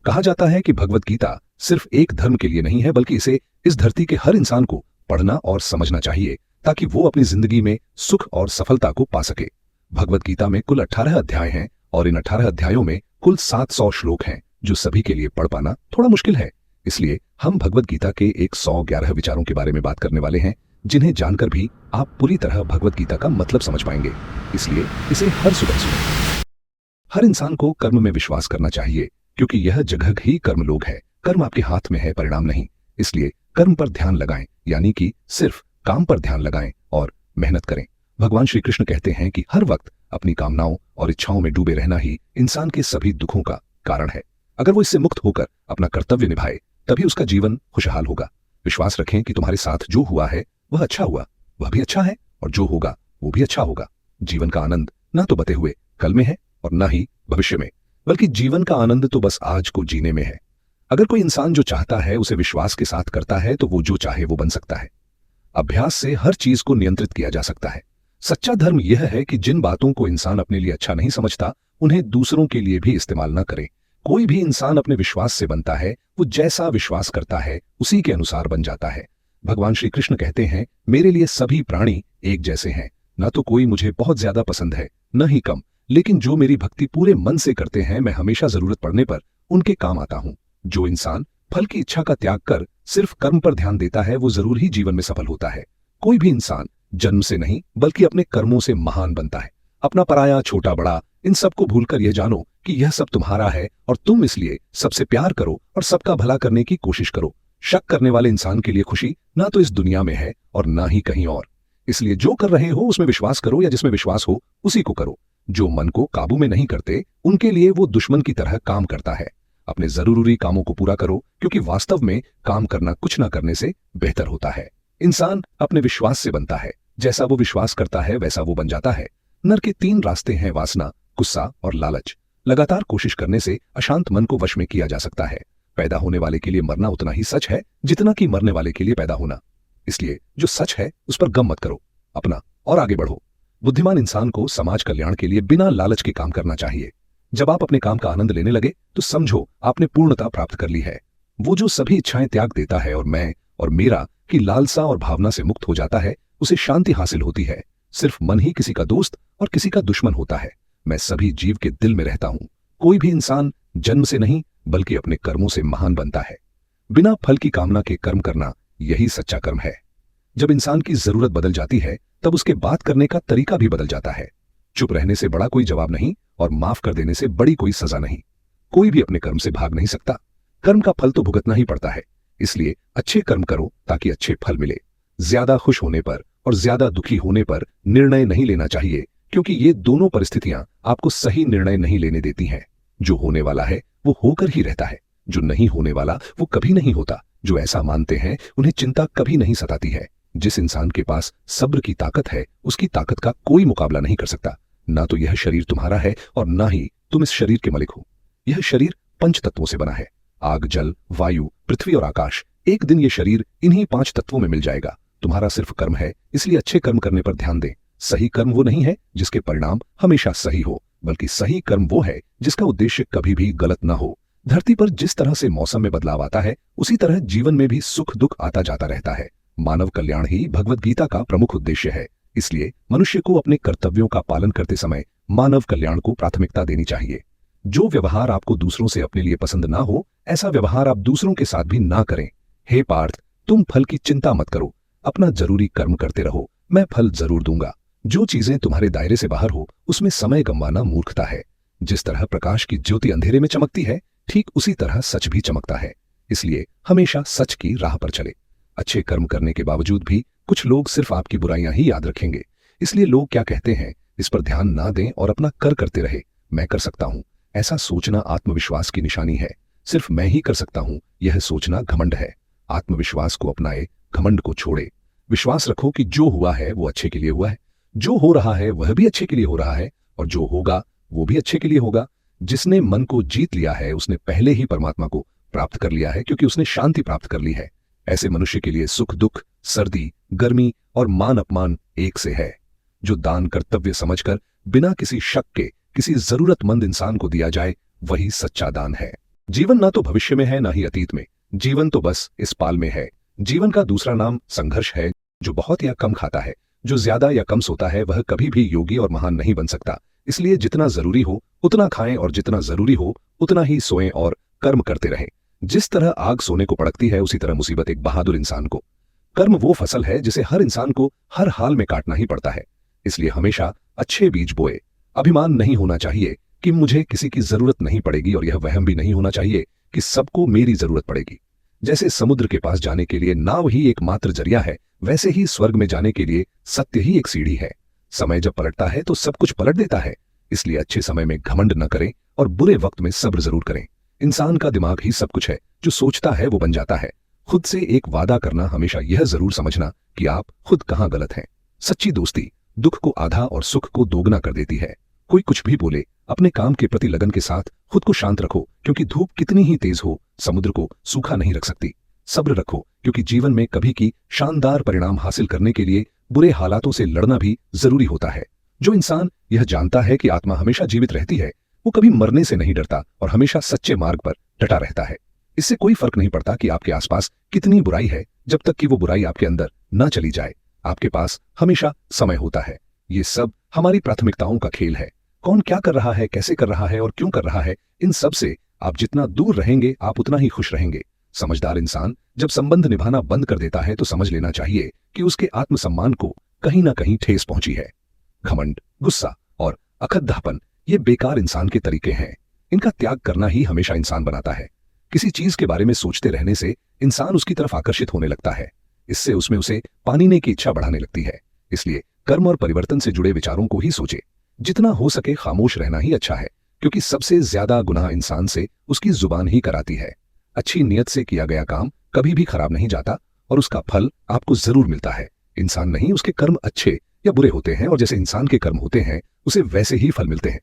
कहा जाता है कि भगवत गीता सिर्फ एक धर्म के लिए नहीं है, बल्कि इसे इस धरती के हर इंसान को पढ़ना और समझना चाहिए ताकि वो अपनी जिंदगी में सुख और सफलता को पा सके। भगवत गीता में कुल 18 अध्याय हैं और इन 18 अध्यायों में कुल 700 श्लोक हैं, जो सभी के लिए पढ़ पाना थोड़ा मुश्किल है। इसलिए हम भगवत गीता के 111 विचारों के बारे में बात करने वाले हैं, जिन्हें जानकर भी आप पूरी तरह भगवत गीता का मतलब समझ पाएंगे। इसलिए इसे हर सुबह सुनें। हर इंसान को कर्म में विश्वास करना चाहिए, क्योंकि यह जगह ही कर्मलोक है। कर्म आपके हाथ में है, परिणाम नहीं। इसलिए कर्म पर ध्यान लगाएं, यानी कि सिर्फ काम पर ध्यान लगाएं और मेहनत करें। भगवान श्री कृष्ण कहते हैं कि हर वक्त अपनी कामनाओं और इच्छाओं में डूबे रहना ही इंसान के सभी दुखों का कारण है। अगर वो इससे मुक्त होकर अपना कर्तव्य निभाए, तभी उसका जीवन खुशहाल होगा। विश्वास रखें कि तुम्हारे साथ जो हुआ है वह अच्छा हुआ, वह भी अच्छा है, और जो होगा वो भी अच्छा होगा। जीवन का आनंद ना तो बते हुए कल में है और ना ही भविष्य में, बल्कि जीवन का आनंद तो बस आज को जीने में है। अगर कोई इंसान जो चाहता है उसे विश्वास के साथ करता है, तो वो जो चाहे वो बन सकता है। अभ्यास से हर चीज को नियंत्रित किया जा सकता है। सच्चा धर्म यह है कि जिन बातों को इंसान अपने लिए अच्छा नहीं समझता, उन्हें दूसरों के लिए भी इस्तेमाल न करे। कोई भी इंसान अपने विश्वास से बनता है, वो जैसा विश्वास करता है उसी के अनुसार बन जाता है। भगवान श्री कृष्ण कहते हैं, मेरे लिए सभी प्राणी एक जैसे हैं। न तो कोई मुझे बहुत ज्यादा पसंद है, न ही कम, लेकिन जो मेरी भक्ति पूरे मन से करते हैं, मैं हमेशा जरूरत पड़ने पर उनके काम आता हूं। जो इंसान फल की इच्छा का त्याग कर सिर्फ कर्म पर ध्यान देता है, वो जरूर ही जीवन में सफल होता है। कोई भी इंसान जन्म से नहीं, बल्कि अपने कर्मों से महान बनता है। अपना पराया, छोटा बड़ा, इन सबको भूलकर यह जानो कि यह सब तुम्हारा है और तुम इसलिए सबसे प्यार करो और सबका भला करने की कोशिश करो। शक करने वाले इंसान के लिए खुशी ना तो इस दुनिया में है और ना ही कहीं और। इसलिए जो कर रहे हो उसमें विश्वास करो, या जिसमें विश्वास हो उसी को करो। जो मन को काबू में नहीं करते, उनके लिए वो दुश्मन की तरह काम करता है। अपने जरूरी कामों को पूरा करो, क्योंकि वास्तव में काम करना कुछ ना करने से बेहतर होता है। इंसान अपने विश्वास से बनता है। जैसा वो विश्वास करता है वैसा वो बन जाता है। नर के 3 रास्ते हैं, वासना, गुस्सा और लालच। लगातार कोशिश करने से अशांत मन को वश में किया जा सकता है। पैदा होने वाले के लिए मरना उतना ही सच है जितना कि मरने वाले के लिए पैदा होना। इसलिए जो सच है उस पर गम मत करो, अपना और आगे बढ़ो। बुद्धिमान इंसान को समाज कल्याण के लिए बिना लालच के काम करना चाहिए। जब आप अपने काम का आनंद लेने लगे तो समझो आपने पूर्णता प्राप्त कर ली है। वो जो सभी इच्छाएं त्याग देता है और मैं और मेरा की लालसा और भावना से मुक्त हो जाता है, उसे शांति हासिल होती है। सिर्फ मन ही किसी का दोस्त और किसी का दुश्मन होता है। मैं सभी जीव के दिल में रहता हूं। कोई भी इंसान जन्म से नहीं, बल्कि अपने कर्मों से महान बनता है। बिना फल की कामना के कर्म करना, यही सच्चा कर्म है। जब इंसान की जरूरत बदल जाती है, तब उसके बात करने का तरीका भी बदल जाता है। चुप रहने से बड़ा कोई जवाब नहीं और माफ कर देने से बड़ी कोई सजा नहीं। कोई भी अपने कर्म से भाग नहीं सकता। कर्म का फल तो भुगतना ही पड़ता है। इसलिए अच्छे कर्म करो ताकि अच्छे फल मिले। ज्यादा खुश होने पर और ज्यादा दुखी होने पर निर्णय नहीं लेना चाहिए, क्योंकि ये दोनों परिस्थितियां आपको सही निर्णय नहीं लेने देती हैं। जो होने वाला है वो होकर ही रहता है, जो नहीं होने वाला वो कभी नहीं होता। जो ऐसा मानते हैं उन्हें चिंता कभी नहीं सताती है। जिस इंसान के पास सब्र की ताकत है, उसकी ताकत का कोई मुकाबला नहीं कर सकता। ना तो यह शरीर तुम्हारा है और ना ही तुम इस शरीर के मालिक हो। यह शरीर 5 तत्वों से बना है, आग, जल, वायु, पृथ्वी और आकाश। एक दिन यह शरीर इन्हीं 5 तत्वों में मिल जाएगा। तुम्हारा सिर्फ कर्म है, इसलिए अच्छे कर्म करने पर ध्यान दें। सही कर्म वो नहीं है जिसके परिणाम हमेशा सही हो, बल्कि सही कर्म वो है जिसका उद्देश्य कभी भी गलत ना हो। धरती पर जिस तरह से मौसम में बदलाव आता है, उसी तरह जीवन में भी सुख दुख आता जाता रहता है। मानव कल्याण ही भगवत गीता का प्रमुख उद्देश्य है। इसलिए मनुष्य को अपने कर्तव्यों का पालन करते समय मानव कल्याण को प्राथमिकता देनी चाहिए। जो व्यवहार आपको दूसरों से अपने लिए पसंद ना हो, ऐसा व्यवहार आप दूसरों के साथ भी ना करें। हे पार्थ, तुम फल की चिंता मत करो, अपना जरूरी कर्म करते रहो, मैं फल जरूर दूंगा। जो चीजें तुम्हारे दायरे से बाहर हो, उसमें समय गंवाना मूर्खता है। जिस तरह प्रकाश की ज्योति अंधेरे में चमकती है, ठीक उसी तरह सच भी चमकता है। इसलिए हमेशा सच की राह पर चले। अच्छे कर्म करने के बावजूद भी कुछ लोग सिर्फ आपकी बुराइयां ही याद रखेंगे। इसलिए लोग क्या कहते हैं इस पर ध्यान ना दें और अपना कर करते रहे। मैं कर सकता हूं, ऐसा सोचना आत्मविश्वास की निशानी है। सिर्फ मैं ही कर सकता हूं, यह सोचना घमंड है। आत्मविश्वास को अपनाए, घमंड को छोड़े। विश्वास रखो कि जो हुआ है वो अच्छे के लिए हुआ है, जो हो रहा है वह भी अच्छे के लिए हो रहा है, और जो होगा वो भी अच्छे के लिए होगा। जिसने मन को जीत लिया है उसने पहले ही परमात्मा को प्राप्त कर लिया है, क्योंकि उसने शांति प्राप्त कर ली है। ऐसे मनुष्य के लिए सुख दुख, सर्दी गर्मी और मान अपमान एक से है। जो दान कर्तव्य समझकर बिना किसी शक के किसी जरूरतमंद इंसान को दिया जाए, वही सच्चा दान है। जीवन ना तो भविष्य में है ना ही अतीत में, जीवन तो बस इस पाल में है। जीवन का दूसरा नाम संघर्ष है। जो बहुत या कम खाता है, जो ज्यादा या कम सोता है, वह कभी भी योगी और महान नहीं बन सकता। इसलिए जितना जरूरी हो उतना खाएं और जितना जरूरी हो उतना ही सोएं और कर्म करते रहें। जिस तरह आग सोने को पड़कती है, उसी तरह मुसीबत एक बहादुर इंसान को। कर्म वो फसल है जिसे हर इंसान को हर हाल में काटना ही पड़ता है। इसलिए हमेशा अच्छे बीज बोए। अभिमान नहीं होना चाहिए कि मुझे किसी की जरूरत नहीं पड़ेगी, और यह वहम भी नहीं होना चाहिए कि सबको मेरी जरूरत पड़ेगी। जैसे समुद्र के पास जाने के लिए नाव ही एकमात्र जरिया है, वैसे ही स्वर्ग में जाने के लिए सत्य ही एक सीढ़ी है। समय जब पलटता है तो सब कुछ पलट देता है। इसलिए अच्छे समय में घमंड न करें और बुरे वक्त में सब्र जरूर करें। इंसान का दिमाग ही सब कुछ है, जो सोचता है वो बन जाता है। खुद से एक वादा करना, हमेशा यह जरूर समझना कि आप खुद कहां गलत हैं। सच्ची दोस्ती दुख को आधा और सुख को दोगुना कर देती है। कोई कुछ भी बोले, अपने काम के प्रति लगन के साथ खुद को शांत रखो, क्योंकि धूप कितनी ही तेज हो समुद्र को सूखा नहीं रख सकती। सब्र रखो, क्योंकि जीवन में कभी की शानदार परिणाम हासिल करने के लिए बुरे हालातों से लड़ना भी जरूरी होता है। जो इंसान यह जानता है कि आत्मा हमेशा जीवित रहती है, वो कभी मरने से नहीं डरता और हमेशा सच्चे मार्ग पर डटा रहता है। इससे कोई फर्क नहीं पड़ता कि आपके आसपास कितनी बुराई है, जब तक कि वो बुराई आपके अंदर न चली जाए। आपके पास हमेशा समय होता है। ये सब हमारी प्राथमिकताओं का खेल है। कौन क्या कर रहा है, कैसे कर रहा है और क्यों कर रहा है, इन सब से आप जितना दूर रहेंगे आप उतना ही खुश रहेंगे। समझदार इंसान जब संबंध निभाना बंद कर देता है तो समझ लेना चाहिए कि उसके आत्मसम्मान को कहीं ना कहीं ठेस पहुंची है। घमंड, गुस्सा और अखद्धापन ये बेकार इंसान के तरीके हैं। इनका त्याग करना ही हमेशा इंसान बनाता है। किसी चीज के बारे में सोचते रहने से इंसान उसकी तरफ आकर्षित होने लगता है। इससे उसमें उसे पाने की इच्छा बढ़ाने लगती है। इसलिए कर्म और परिवर्तन से जुड़े विचारों को ही सोचे। जितना हो सके खामोश रहना ही अच्छा है, क्योंकि सबसे ज्यादा गुनाह इंसान से उसकी जुबान ही कराती है। अच्छी नियत से किया गया काम कभी भी खराब नहीं जाता और उसका फल आपको जरूर मिलता है। इंसान नहीं, उसके कर्म अच्छे या बुरे होते हैं, और जैसे इंसान के कर्म होते हैं उसे वैसे ही फल मिलते हैं।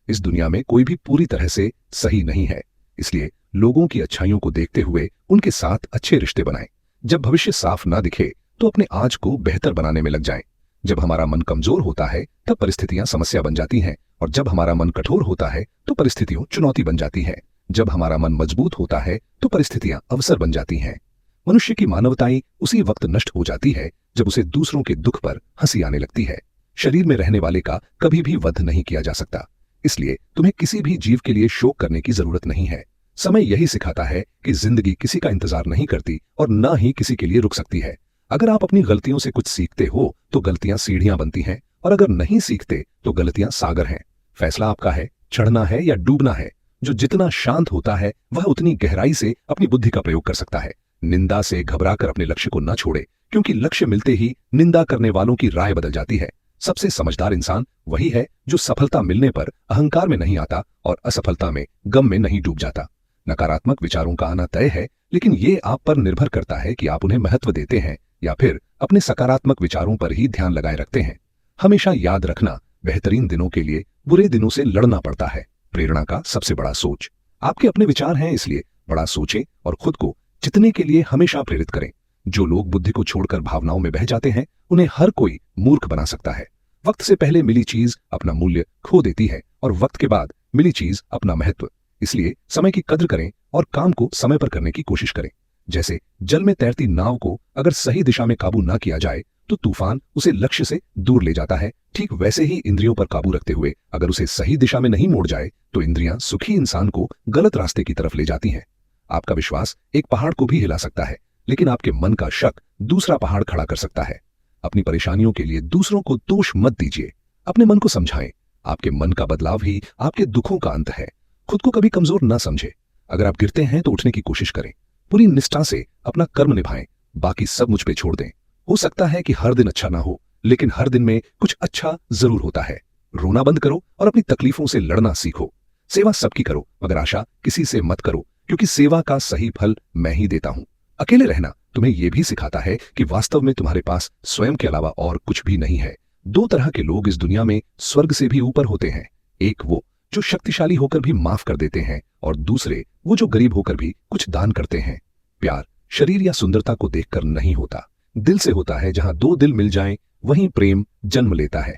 इस दुनिया में कोई भी पूरी तरह से सही नहीं है। इसलिए लोगों की अच्छाइयों को देखते हुए उनके साथ अच्छे रिश्ते बनाएं। जब भविष्य साफ ना दिखे तो अपने आज को बेहतर बनाने में लग जाएं। जब हमारा मन कमजोर होता है तब परिस्थितियां समस्या बन जाती हैं, और जब हमारा मन कठोर होता है तो परिस्थितियों चुनौती बन जाती है। जब हमारा मन मजबूत होता है तो परिस्थितियां अवसर बन जाती हैं। मनुष्य की मानवताएं उसी वक्त नष्ट हो जाती है जब उसे दूसरों के दुख पर हंसी आने लगती है। शरीर में रहने वाले का कभी भी वध नहीं किया जा सकता, इसलिए तुम्हें किसी भी जीव के लिए शोक करने की जरूरत नहीं है। समय यही सिखाता है कि जिंदगी किसी का इंतजार नहीं करती और न ही किसी के लिए रुक सकती है। अगर आप अपनी गलतियों से कुछ सीखते हो तो गलतियां सीढ़ियां बनती हैं, और अगर नहीं सीखते तो गलतियां सागर हैं। फैसला आपका है, चढ़ना है या डूबना है। जो जितना शांत होता है वह उतनी गहराई से अपनी बुद्धि का प्रयोग कर सकता है। निंदा से घबराकर अपने लक्ष्य को न छोड़े, क्योंकि लक्ष्य मिलते ही निंदा करने वालों की राय बदल जाती है। सबसे समझदार इंसान वही है जो सफलता मिलने पर अहंकार में नहीं आता और असफलता में गम में नहीं डूब जाता। नकारात्मक विचारों का आना तय है, लेकिन ये आप पर निर्भर करता है कि आप उन्हें महत्व देते हैं या फिर अपने सकारात्मक विचारों पर ही ध्यान लगाए रखते हैं। हमेशा याद रखना, बेहतरीन दिनों के लिए बुरे दिनों से लड़ना पड़ता है। प्रेरणा का सबसे बड़ा सोच आपके अपने विचार हैं, इसलिए बड़ा सोचें और खुद को जितने के लिए हमेशा प्रेरित करें। जो लोग बुद्धि को छोड़कर भावनाओं में बह जाते हैं उन्हें हर कोई मूर्ख बना सकता है। वक्त से पहले मिली चीज अपना मूल्य खो देती है और वक्त के बाद मिली चीज अपना महत्व। इसलिए समय की कद्र करें और काम को समय पर करने की कोशिश करें। जैसे जल में तैरती नाव को अगर सही दिशा में काबू ना किया जाए तो तूफान उसे लक्ष्य से दूर ले जाता है, ठीक वैसे ही इंद्रियों पर काबू रखते हुए अगर उसे सही दिशा में नहीं मोड़ जाए तो इंद्रियां सुखी इंसान को गलत रास्ते की तरफ ले जाती हैं। आपका विश्वास एक पहाड़ को भी हिला सकता है, लेकिन आपके मन का शक दूसरा पहाड़ खड़ा कर सकता है। अपनी परेशानियों के लिए दूसरों को दोष मत दीजिए, अपने मन को समझाएं। आपके मन का बदलाव ही आपके दुखों का अंत है। खुद को कभी कमजोर ना समझे। अगर आप गिरते हैं तो उठने की कोशिश करें। पूरी निष्ठा से अपना कर्म निभाएं, बाकी सब मुझ पे छोड़ दें। हो सकता है कि हर दिन अच्छा ना हो, लेकिन हर दिन में कुछ अच्छा जरूर होता है। रोना बंद करो और अपनी तकलीफों से लड़ना सीखो। सेवा सबकी करो, मगर आशा किसी से मत करो, क्योंकि सेवा का सही फल मैं ही देता हूं। अकेले रहना तुम्हें यह भी सिखाता है कि वास्तव में तुम्हारे पास स्वयं के अलावा और कुछ भी नहीं है। दो तरह के लोग इस दुनिया में स्वर्ग से भी ऊपर होते हैं। एक वो जो शक्तिशाली होकर भी माफ कर देते हैं, और दूसरे वो जो गरीब होकर भी कुछ दान करते हैं। प्यार शरीर या सुंदरता को देखकर नहीं होता, दिल से होता है। जहां दो दिल मिल जाएं, वहीं प्रेम जन्म लेता है।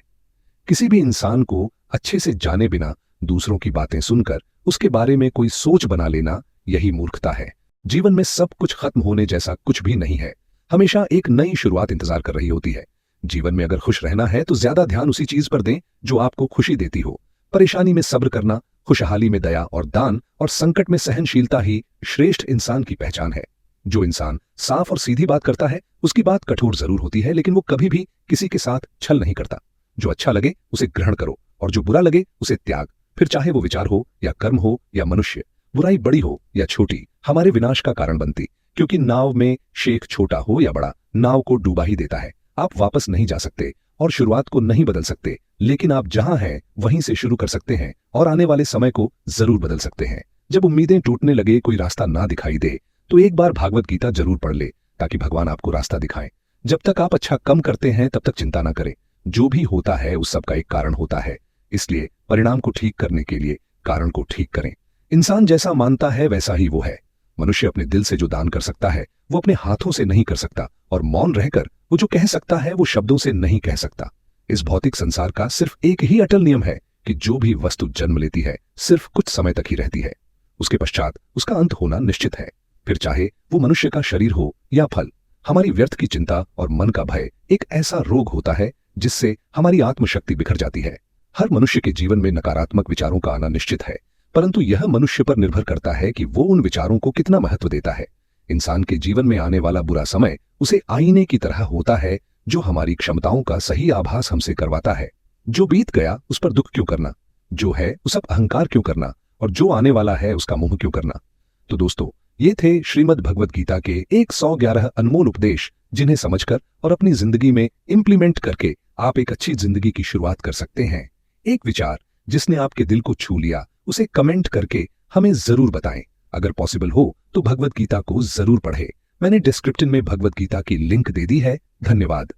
किसी भी इंसान को अच्छे से जाने बिना दूसरों की बातें सुनकर उसके बारे में कोई सोच बना लेना, यही मूर्खता है। जीवन में सब कुछ खत्म होने जैसा कुछ भी नहीं है। हमेशा एक नई शुरुआत इंतजार कर रही होती है। जीवन में अगर खुश रहना है तो ज्यादा ध्यान उसी चीज पर दें जो आपको खुशी देती हो। परेशानी में सब्र करना, खुशहाली में दया और दान और संकट में सहनशीलता ही श्रेष्ठ इंसान की पहचान है। जो इंसान साफ और सीधी बात करता है उसकी बात कठोर जरूर होती है, लेकिन वो कभी भी किसी के साथ छल नहीं करता। जो अच्छा लगे उसे ग्रहण करो और जो बुरा लगे उसे त्याग। फिर चाहे वो विचार हो या कर्म हो या मनुष्य, बुराई बड़ी हो या छोटी हमारे विनाश का कारण बनती, क्योंकि नाव में शेख छोटा हो या बड़ा, नाव को डूबा ही देता है। आप वापस नहीं जा सकते और शुरुआत को नहीं बदल सकते, लेकिन आप जहां हैं वहीं से शुरू कर सकते हैं और आने वाले समय को जरूर बदल सकते हैं। जब उम्मीदें टूटने लगे, कोई रास्ता ना दिखाई दे, तो एक बार भागवत गीता जरूर पढ़ ले, ताकि भगवान आपको रास्ता दिखाएं। जब तक आप अच्छा कम करते हैं तब तक चिंता ना करें। जो भी होता है उस सब का एक कारण होता है, इसलिए परिणाम को ठीक करने के लिए कारण को ठीक करें। इंसान जैसा मानता है वैसा ही वो है। मनुष्य अपने दिल से जो दान कर सकता है वो अपने हाथों से नहीं कर सकता, और मौन रहकर वो जो कह सकता है वो शब्दों से नहीं कह सकता। इस भौतिक संसार का सिर्फ एक ही अटल नियम है कि जो भी वस्तु जन्म लेती है सिर्फ कुछ समय तक ही रहती है। उसके पश्चात उसका अंत होना निश्चित है। फिर चाहे वो मनुष्य का शरीर हो या फल। हमारी व्यर्थ की चिंता और मन का भय एक ऐसा रोग होता है जिससे हमारी आत्मशक्ति बिखर जाती है। हर मनुष्य के जीवन में नकारात्मक विचारों का आना निश्चित है, परंतु यह मनुष्य पर निर्भर करता है कि वो उन विचारों को कितना महत्व देता है। इंसान के जीवन में आने वाला बुरा समय उसे आईने की तरह होता है, जो हमारी क्षमताओं का सही आभास हमसे करवाता है। जो बीत गया उस पर दुख क्यों करना, जो है उस पर अहंकार क्यों करना, और जो आने वाला है उसका मोह क्यों करना। तो दोस्तों, ये थे श्रीमद् भगवद गीता के 111 अनमोल उपदेश, जिन्हें समझकर और अपनी जिंदगी में इंप्लीमेंट करके आप एक अच्छी जिंदगी की शुरुआत कर सकते हैं। एक विचार जिसने आपके दिल को छू लिया उसे कमेंट करके हमें जरूर बताएं। अगर पॉसिबल हो तो भगवद गीता को जरूर पढ़ें। मैंने डिस्क्रिप्शन में भगवद गीता की लिंक दे दी है। धन्यवाद।